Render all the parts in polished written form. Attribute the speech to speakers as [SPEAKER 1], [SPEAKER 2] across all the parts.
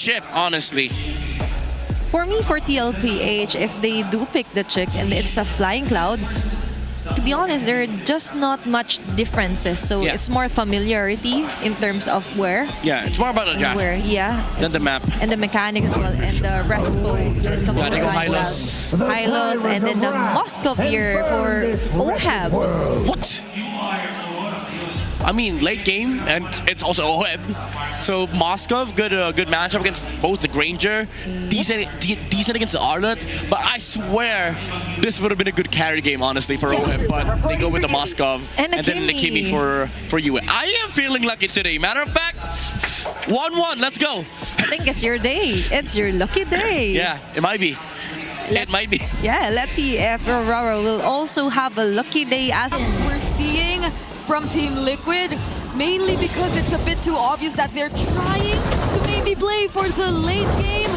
[SPEAKER 1] ship, honestly.
[SPEAKER 2] For me, for TLPH, if they do pick the chick and it's a flying cloud, to be honest, there are just not much differences. So
[SPEAKER 1] Yeah.
[SPEAKER 2] it's more familiarity in terms of where.
[SPEAKER 1] Yeah, it's more about the draft than the map.
[SPEAKER 2] And the mechanic as well, and the respo when it comes to
[SPEAKER 1] they go
[SPEAKER 2] flying
[SPEAKER 1] Hylos.
[SPEAKER 2] cloud. Hylos, and then the Moskov here for OHAB.
[SPEAKER 1] What? I mean, late game, and it's also OHAB. So Moskov, good matchup against both the Granger, decent against the Arlet. But I swear, this would have been a good carry game, honestly, for OHAB. But they go with the Moskov
[SPEAKER 2] and
[SPEAKER 1] then the Kimi for you. I am feeling lucky today. Matter of fact, 1-1. Let's go.
[SPEAKER 2] I think it's your day. It's your lucky day.
[SPEAKER 1] Yeah, it might be. It might be.
[SPEAKER 2] Yeah, let's see if Aurora will also have a lucky day as
[SPEAKER 3] We're seeing from Team Liquid, mainly because it's a bit too obvious that they're trying to maybe play for the late game,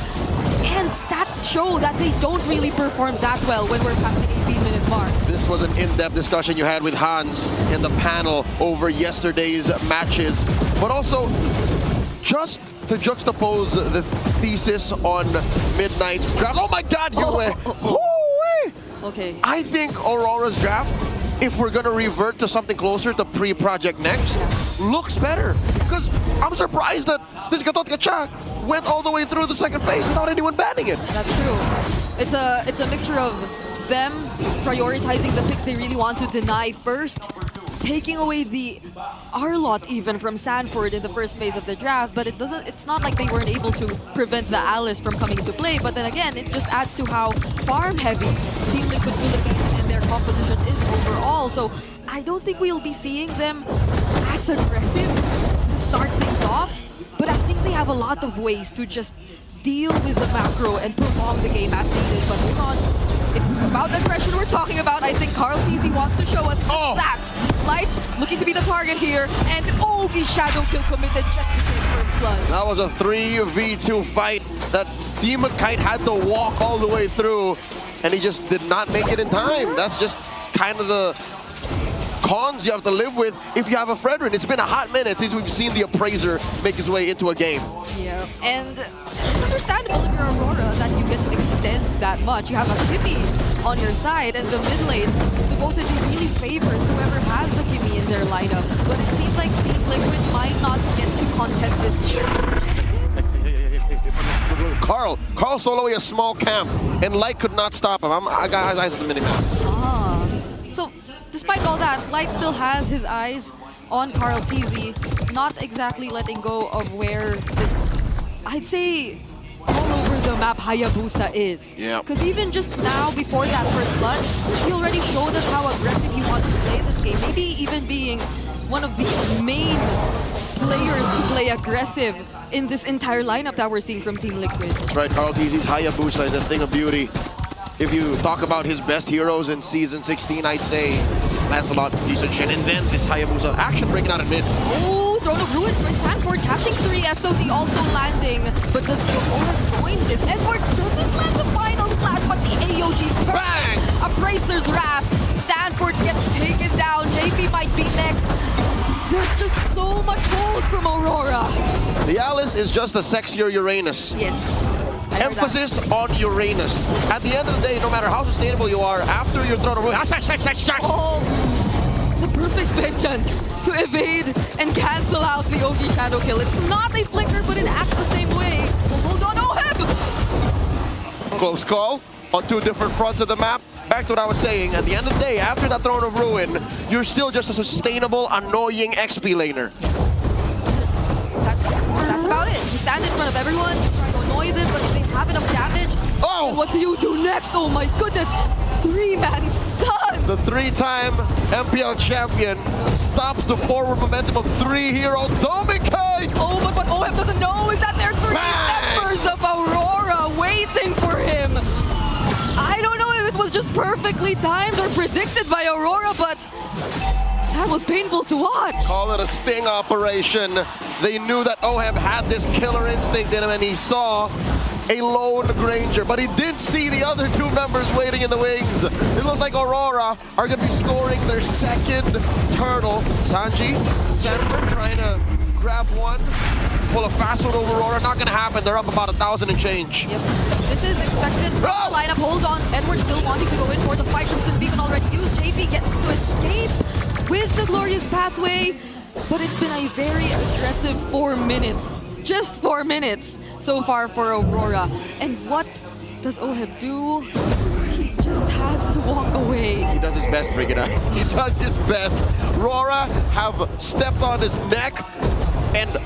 [SPEAKER 3] and stats show that they don't really perform that well when we're past the 18-minute mark.
[SPEAKER 4] This was an in-depth discussion you had with Hans in the panel over yesterday's matches, but also just to juxtapose the thesis on Midnight's draft. Oh my God,
[SPEAKER 3] Okay.
[SPEAKER 4] I think Aurora's draft, if we're gonna revert to something closer to pre-Project Next, looks better. Because I'm surprised that this Gatot Kachak went all the way through the second phase without anyone banning it.
[SPEAKER 3] That's true. It's a mixture of them prioritizing the picks they really want to deny first, taking away the Arlot even from Sanford in the first phase of the draft, but it's not like they weren't able to prevent the Alice from coming into play. But then again, it just adds to how farm heavy Team Liquid Philippines and their composition is overall. So I don't think we'll be seeing them as aggressive to start things off, but at least they have a lot of ways to just deal with the macro and prolong the game as needed. But hold on, if it's about aggression we're talking about, I think Carl TZ wants to show us that. Light looking to be the target here, and Ogi Shadow Kill committed just to take first blood.
[SPEAKER 4] That was a 3v2 fight that Demon Kite had to walk all the way through, and he just did not make it in time. That's just kind of the cons you have to live with if you have a Fredrin. It's been a hot minute since we've seen the Appraiser make his way into a game.
[SPEAKER 3] Yeah, and it's understandable if you're Aurora that you get to extend that much. You have a Kimi on your side, and the mid lane supposedly really favors whoever has the Kimi in their lineup. But it seems like Team Liquid might not get to contest this.
[SPEAKER 4] Carl soloing a small camp, and Light could not stop him. I got his eyes at the minimap.
[SPEAKER 3] So, despite all that, Light still has his eyes on Carl TZ, not exactly letting go of where this, I'd say, all over the map Hayabusa is.
[SPEAKER 4] Yeah.
[SPEAKER 3] Because even just now, before that first blood, he already showed us how aggressive he wants to play this game. Maybe even being one of the main players to play aggressive in this entire lineup that we're seeing from Team Liquid.
[SPEAKER 4] That's right, Carl TZ's Hayabusa is a thing of beauty. If you talk about his best heroes in Season 16, I'd say Lancelot, Shin, and then this Hayabusa action breaking out in mid.
[SPEAKER 3] Oh, Throne of Ruin by Sanford catching 3, SOD also landing, but does Aurora join this? Edward doesn't land the final slash, but the AOG's
[SPEAKER 4] Bang!
[SPEAKER 3] Appraiser's Wrath. Sanford gets taken down, JP might be next. There's just so much hold from Aurora.
[SPEAKER 4] The Alice is just a sexier Uranus.
[SPEAKER 3] Yes.
[SPEAKER 4] Emphasis on Uranus. At the end of the day, no matter how sustainable you are, after your Throne of Ruin,
[SPEAKER 3] Oh, the perfect vengeance to evade and cancel out the Ogi Shadow Kill. It's not a flicker, but it acts the same way. Hold on, OHAB!
[SPEAKER 4] close call on two different fronts of the map. Back to what I was saying, at the end of the day, after that Throne of Ruin, you're still just a sustainable, annoying XP laner.
[SPEAKER 3] That's about it. You stand in front of everyone, you try to annoy them, but if they have enough damage, then what do you do next? Oh my goodness! 3-man stun!
[SPEAKER 4] The three-time MPL champion stops the forward momentum of three-hero Dominikai!
[SPEAKER 3] Oh, but what OHAB doesn't know is that there are 3 members of Aurora waiting for him! I don't know if it was just perfectly timed or predicted by Aurora, but that was painful to watch.
[SPEAKER 4] Call it a sting operation. They knew that OHAB had this killer instinct in him, and he saw a lone Granger, but he did see the other 2 members waiting in the wings. It looks like Aurora are going to be scoring their second turtle. Sanford trying to grab one. pull a fast one over Aurora. Not gonna happen. They're up about 1,000 and change.
[SPEAKER 3] Yep. This is expected.
[SPEAKER 4] Oh!
[SPEAKER 3] Lineup, hold on. Edward still wanting to go in for the fight. Crimson Beacon already used. JP gets to escape with the glorious pathway. But it's been a very aggressive 4 minutes. Just 4 minutes so far for Aurora. And what does Oheb do? He just has to walk away.
[SPEAKER 4] He does his best, bring it up. He does his best. Rora have stepped on his neck and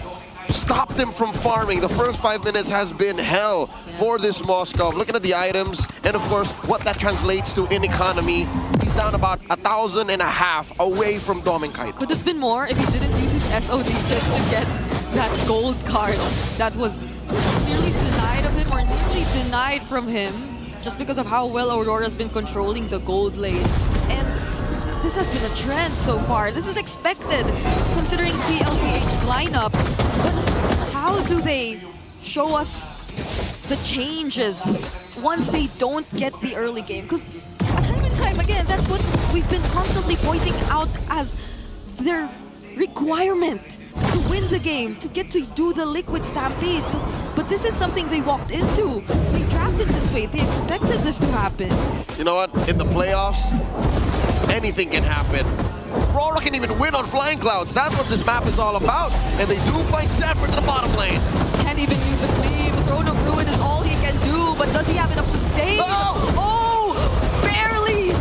[SPEAKER 4] stopped him from farming. The first 5 minutes has been hell for this Moskov. Looking at the items and of course what that translates to in economy. He's down about 1,500 away from Dominkite.
[SPEAKER 3] Could have been more if he didn't use his SOD just to get that gold card that was nearly denied of him or nearly denied from him just because of how well Aurora's been controlling the gold lane. And this has been a trend so far. This is expected considering TLPH's lineup. But how do they show us the changes once they don't get the early game? Because time and time again, that's what we've been constantly pointing out as their requirement to win the game, to get to do the Liquid Stampede. But this is something they walked into. They drafted this way. They expected this to happen.
[SPEAKER 4] You know what? In the playoffs, anything can happen. Aurora can even win on Flying Clouds. That's what this map is all about. And they do fight Sanford to the bottom lane.
[SPEAKER 3] Can't even use the cleave. Throne of Ruin is all he can do. But does he have enough sustain? Oh! Barely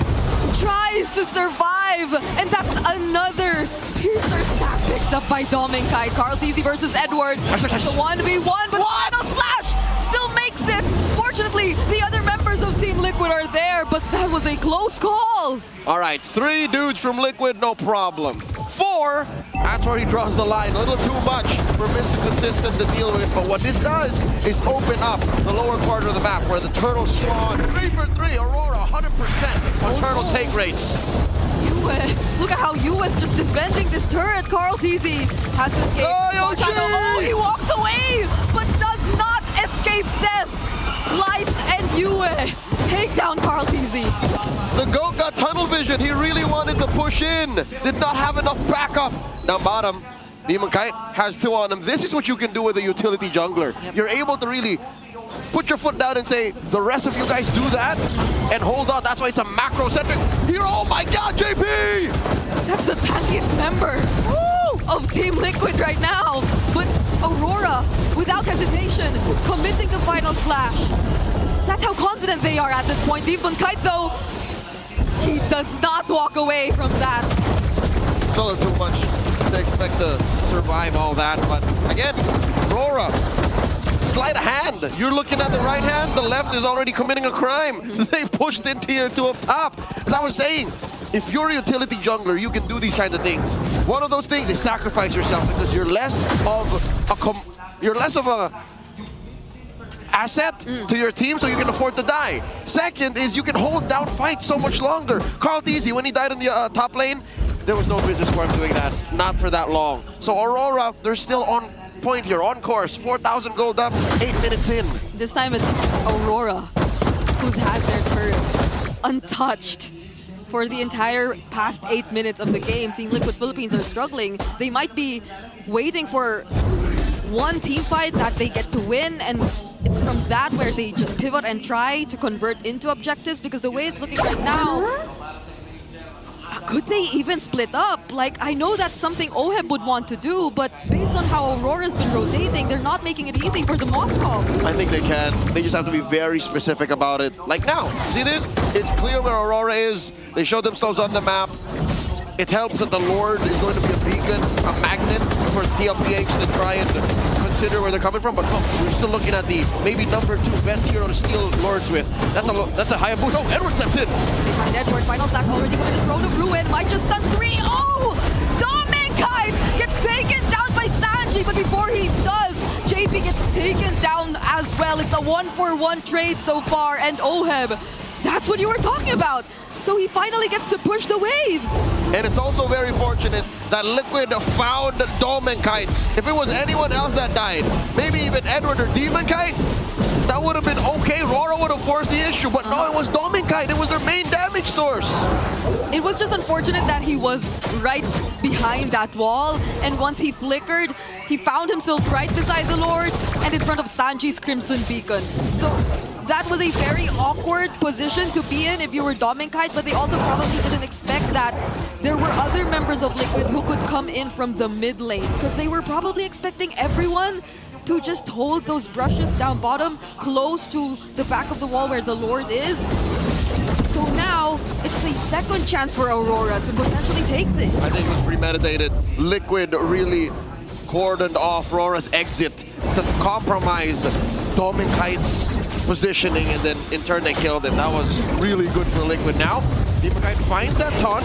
[SPEAKER 3] tries to survive. And that's another Piercer stack picked up by Dominkite. Carl's versus Edward. It's a 1v1, but final slash still makes it. Fortunately, the other members of Team Liquid are there, but that was a close call.
[SPEAKER 4] All right, 3 dudes from Liquid, no problem. 4, that's where he draws the line. A little too much for Mr. Consistent to deal with, but what this does is open up the lower part of the map where the turtles spawn. 3 for 3, Aurora, 100% on turtle take rates.
[SPEAKER 3] Look at how US just defending this turret. Carl TZ has to escape. Oh, he walks away, but does not escape death. Light and Yue take down Carl TZ.
[SPEAKER 4] The GOAT got tunnel vision. He really wanted to push in. Did not have enough backup. Down bottom, Dominkite has 2 on him. This is what you can do with a utility jungler.
[SPEAKER 3] Yep.
[SPEAKER 4] You're able to really put your foot down and say, the rest of you guys do that and hold on. That's why it's a macro-centric hero. Oh my God, JP!
[SPEAKER 3] That's the tankiest member of Team Liquid right now. But Aurora, without hesitation, committing the final slash. That's how confident they are at this point. Dominkite, though, he does not walk away from that.
[SPEAKER 4] It's a little too much to expect to survive all that. But again, Aurora, sleight of hand. You're looking at the right hand, the left is already committing a crime. They pushed into you to a top. As I was saying, if you're a utility jungler, you can do these kinds of things. One of those things is sacrifice yourself because you're less of a asset to your team, so you can afford to die. Second is you can hold down fights so much longer. Carl Deasy, when he died in the top lane, there was no business for him doing that. Not for that long. So Aurora, they're still on point here, on course. 4,000 gold up, 8 minutes in.
[SPEAKER 3] This time it's Aurora who's had their turrets untouched for the entire past 8 minutes of the game. Team Liquid Philippines are struggling. They might be waiting for one team fight that they get to win, and it's from that where they just pivot and try to convert into objectives, because the way it's looking right now, could they even split up? Like, I know that's something Oheb would want to do, but based on how Aurora's been rotating, they're not making it easy for the Moskov.
[SPEAKER 4] I think they can. They just have to be very specific about it. Like now, see this? It's clear where Aurora is. They show themselves on the map. It helps that the Lord is going to be a beacon, a magnet for TLPH to try and consider where they're coming from. But no, we're still looking at the maybe #2 best hero to steal Lords with. That's a high boost. Oh, Edward steps in.
[SPEAKER 3] They find Edward. Final stack already committed. Throne of Ruin might just stun 3. Oh! Dominkite gets taken down by Sanji, but before he does, JP gets taken down as well. It's a 1-for-1 trade so far, and Oheb, that's what you were talking about. So he finally gets to push the waves.
[SPEAKER 4] And it's also very fortunate that Liquid found Dominkite. If it was anyone else that died, maybe even Edward or Dominkite, that would have been okay. RORA would have forced the issue, but no, it was Dominkite. It was their main damage source.
[SPEAKER 3] It was just unfortunate that he was right behind that wall, and once he flickered, he found himself right beside the Lord and in front of Sanji's Crimson Beacon. So that was a very awkward position to be in if you were Dominkite, but they also probably didn't expect that there were other members of Liquid who could come in from the mid lane, because they were probably expecting everyone to just hold those brushes down bottom, close to the back of the wall where the Lord is. So now, it's a second chance for Aurora to potentially take this.
[SPEAKER 4] I think it was premeditated. Liquid really cordoned off RORA's exit to compromise Dominkite's positioning, and then in turn they killed him. That was really good for Liquid. Now, Dominkite finds that taunt.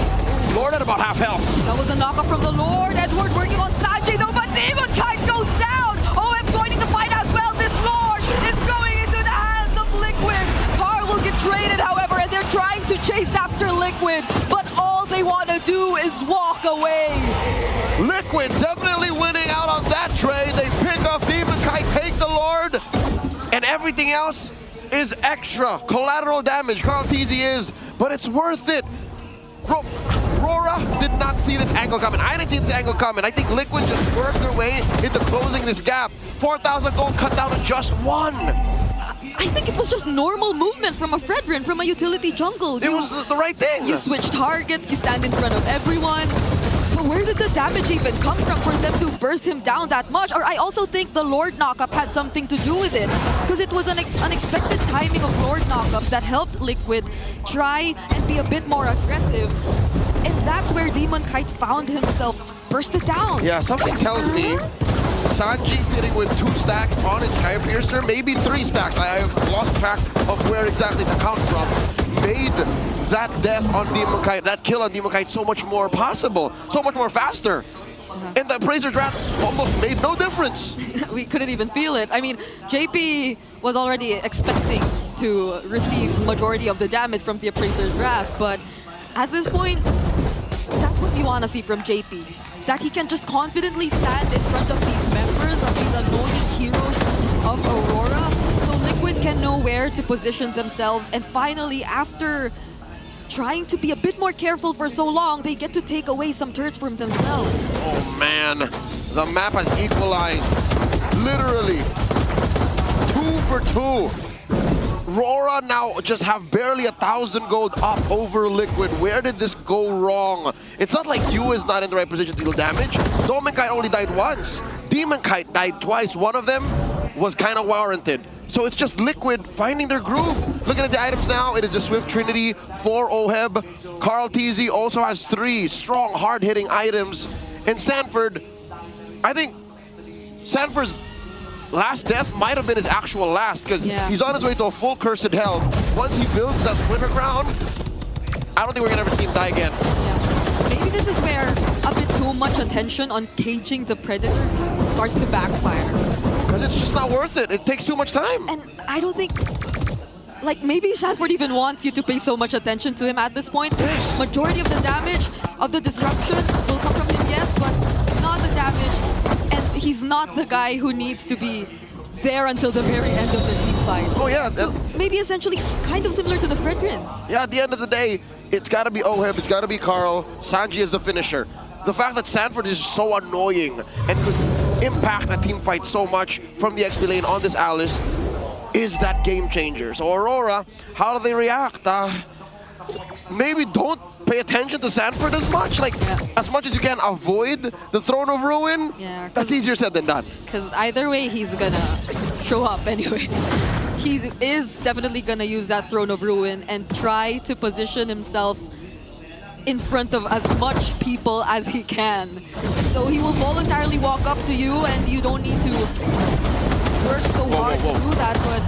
[SPEAKER 4] Lord at about half health.
[SPEAKER 3] That was a knockup from the Lord. Edward working on Sanji though, but Dominkite goes down! OM joining the fight as well. This Lord is going into the hands of Liquid. Carl will get traded, however, and they're trying to chase after Liquid, but all they want to do is walk away.
[SPEAKER 4] Liquid definitely winning out on that trade. They pick up Dominkite, take the Lord, and everything else is extra collateral damage. Carl TZ is, but it's worth it. RORA did not see this angle coming. I didn't see this angle coming. I think Liquid just worked their way into closing this gap. 4,000 gold cut down to just 1.
[SPEAKER 3] I think it was just normal movement from a Fredrin, from a utility jungle.
[SPEAKER 4] It was the right thing.
[SPEAKER 3] You switch targets, you stand in front of everyone. But where did the damage even come from for them to burst him down that much? Or I also think the Lord knockup had something to do with it, because it was an unexpected timing of Lord knockups that helped Liquid try and be a bit more aggressive. And that's where Dominkite found himself bursted down.
[SPEAKER 4] Yeah, something tells me Sanji sitting with 2 stacks on his Sky Piercer, maybe 3 stacks. I have lost track of where exactly the count from. Made that death on Dominkite, that kill on Dominkite so much more possible, so much more faster. And the Appraiser's Wrath almost made no difference.
[SPEAKER 3] We couldn't even feel it. I mean, JP was already expecting to receive majority of the damage from the Appraiser's Wrath, but at this point, that's what you want to see from JP. That he can just confidently stand in front of these members, of these annoying heroes of Aurora, so Liquid can know where to position themselves, and finally, after trying to be a bit more careful for so long, they get to take away some turrets from themselves.
[SPEAKER 4] Oh man, the map has equalized. Literally, 2 for 2. RORA now just have barely 1,000 gold up over Liquid. Where did this go wrong? It's not like Yu is not in the right position to deal damage. Dominkite only died once. Dominkite died twice. One of them was kind of warranted. So it's just Liquid finding their groove. Looking at the items now, it is a Swift Trinity for Oheb. Carl TZ also has 3 strong, hard-hitting items. And Sanford, I think Sanford's last death might have been his actual last, because he's on his way to a full cursed hell. Once he builds that Winter Crown, I don't think we're gonna ever see him die again.
[SPEAKER 3] Yeah. Maybe this is where a bit too much attention on caging the Predator starts to backfire.
[SPEAKER 4] Because it's just not worth it. It takes too much time.
[SPEAKER 3] And I don't think, like, maybe Sanford even wants you to pay so much attention to him at this point. Majority of the damage, of the disruption, will come from him, yes, but not the damage. And he's not the guy who needs to be there until the very end of the team fight.
[SPEAKER 4] Oh yeah.
[SPEAKER 3] So maybe essentially kind of similar to the Fredrin.
[SPEAKER 4] Yeah, at the end of the day, it's got to be Oheb, it's got to be Carl. Sanji is the finisher. The fact that Sanford is so annoying and could impact a team fight so much from the XP lane on this Alice is that game changer. So Aurora, how do they react? Maybe don't pay attention to Sanford as much. Like, as much as you can avoid the Throne of Ruin.
[SPEAKER 3] Yeah,
[SPEAKER 4] that's easier said than done.
[SPEAKER 3] Because either way, he's gonna show up anyway. He is definitely gonna use that Throne of Ruin and try to position himself in front of as much people as he can. So he will voluntarily walk up to you, and you don't need to work so hard to do that, but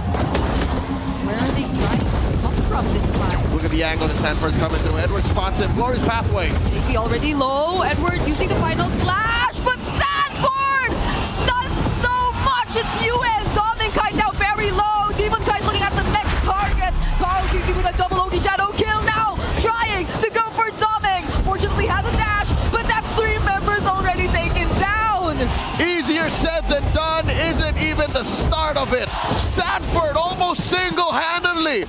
[SPEAKER 3] where are they trying to come from this time?
[SPEAKER 4] Look at the angle that Sanford's coming through. Edward spots him. Glory's pathway.
[SPEAKER 3] Maybe already low. Edward using the final slash, but Sanford stuns so much. It's UN. Dominkite now very low. Dominkite looking at the next target. Carl TZ with a double Ogi Shadow kill now. Trying to go for Doming. Fortunately has a dash, but that's 3 members already taken down.
[SPEAKER 4] Easier said than done, is it? even the start of it. Sanford almost single-handedly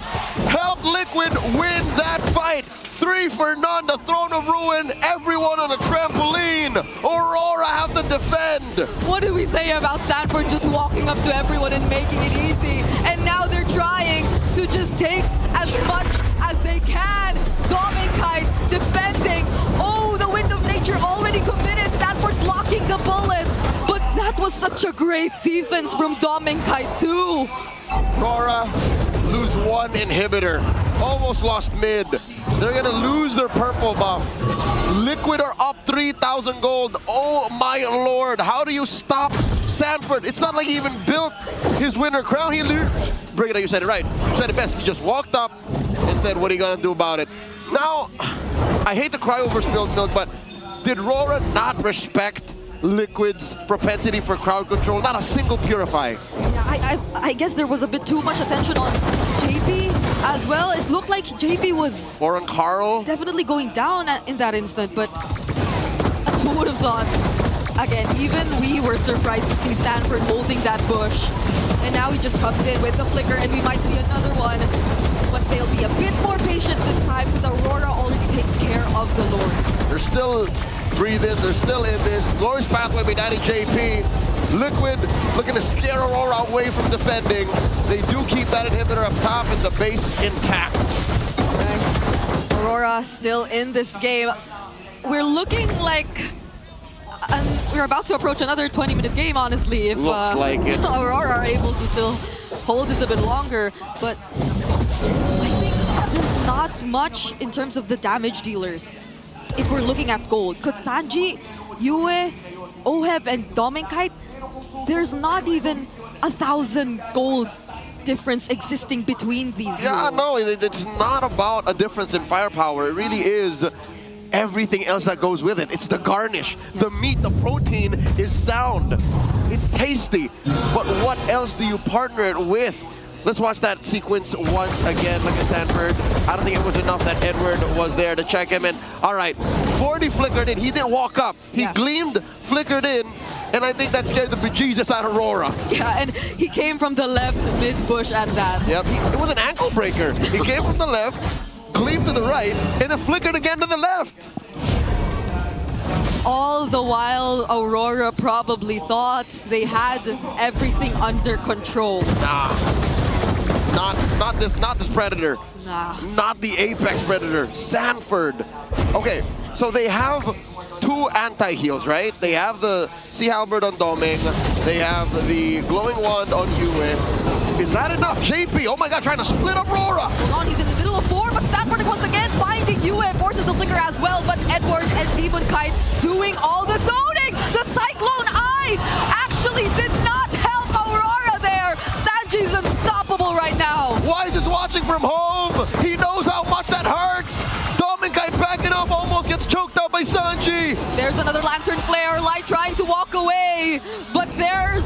[SPEAKER 4] helped Liquid win that fight. 3 for none, the Throne of Ruin, everyone on a trampoline. Aurora have to defend.
[SPEAKER 3] What do we say about Sanford just walking up to everyone and making it easy? And now they're trying to just take as much as they can. Dominkite defending. Oh, the Wind of Nature already committed. Sanford blocking the bullets. But that was such a great defense from Dominkite too.
[SPEAKER 4] Aurora lose 1 inhibitor. Almost lost mid. They're gonna lose their purple buff. Liquid are up 3,000 gold. Oh my lord, how do you stop Sanford? It's not like he even built his winner crown. Brigida, you said it right. You said it best. He just walked up and said, what are you gonna do about it? Now, I hate to cry over spilled milk, but did Rora not respect Liquid's propensity for crowd control? Not a single Purify.
[SPEAKER 3] Yeah, I guess there was a bit too much attention on JP as well. It looked like JP was
[SPEAKER 4] Or on Carl.
[SPEAKER 3] definitely going down in that instant, but who would have thought? Again, even we were surprised to see Sanford holding that bush. And now he just comes in with the flicker and we might see another one. But they'll be a bit more patient this time because Aurora already takes care of the Lord.
[SPEAKER 4] They're still breathing, they're still in this. Glorious pathway by Daddy JP. Liquid looking to scare Aurora away from defending. They do keep that inhibitor up top and the base intact.
[SPEAKER 3] Okay. Aurora still in this game. We're looking like we're about to approach another 20-minute game, honestly, if
[SPEAKER 4] Looks like it.
[SPEAKER 3] Aurora are able to still hold this a bit longer. But I think there's not much in terms of the damage dealers if we're looking at gold. Because Sanji, Yue, Oheb, and Dominkite, there's not even 1,000 gold difference existing between these
[SPEAKER 4] Yeah,
[SPEAKER 3] heroes.
[SPEAKER 4] no, it's not about a difference in firepower. It really is everything else that goes with it. It's the garnish, the meat, the protein is sound. It's tasty. But what else do you partner it with? Let's watch that sequence once again. Look at Sanford. I don't think it was enough that Edward was there to check him in. All right, 40 flickered in. He didn't walk up. He gleamed, flickered in, and I think that scared the bejesus out of Aurora.
[SPEAKER 3] Yeah, and he came from the left mid-bush at that.
[SPEAKER 4] Yep, it was an ankle breaker. He came from the left, gleamed to the right, and then flickered again to the left.
[SPEAKER 3] All the while, Aurora probably thought they had everything under control.
[SPEAKER 4] Nah. Not this predator.
[SPEAKER 3] Nah.
[SPEAKER 4] Not the apex predator. Sanford. Okay, so they have 2 anti-heals, right? They have the Sea Halberd on Doming. They have the Glowing Wand on Yue. Is that enough? JP, oh my god, trying to split up Aurora.
[SPEAKER 3] Hold on, he's in the middle of 4, but Sanford once again finding Yue, forces the flicker as well, but Edward and Demonkite doing all the zoning! The Cyclone Eye actually did not help Aurora there! Sanji's unstoppable right now!
[SPEAKER 4] Wise is watching from home. He knows how much that hurts. Dominkite backing up, almost gets choked out by Sanji.
[SPEAKER 3] There's another Lantern Flare, Light trying to walk away, but there's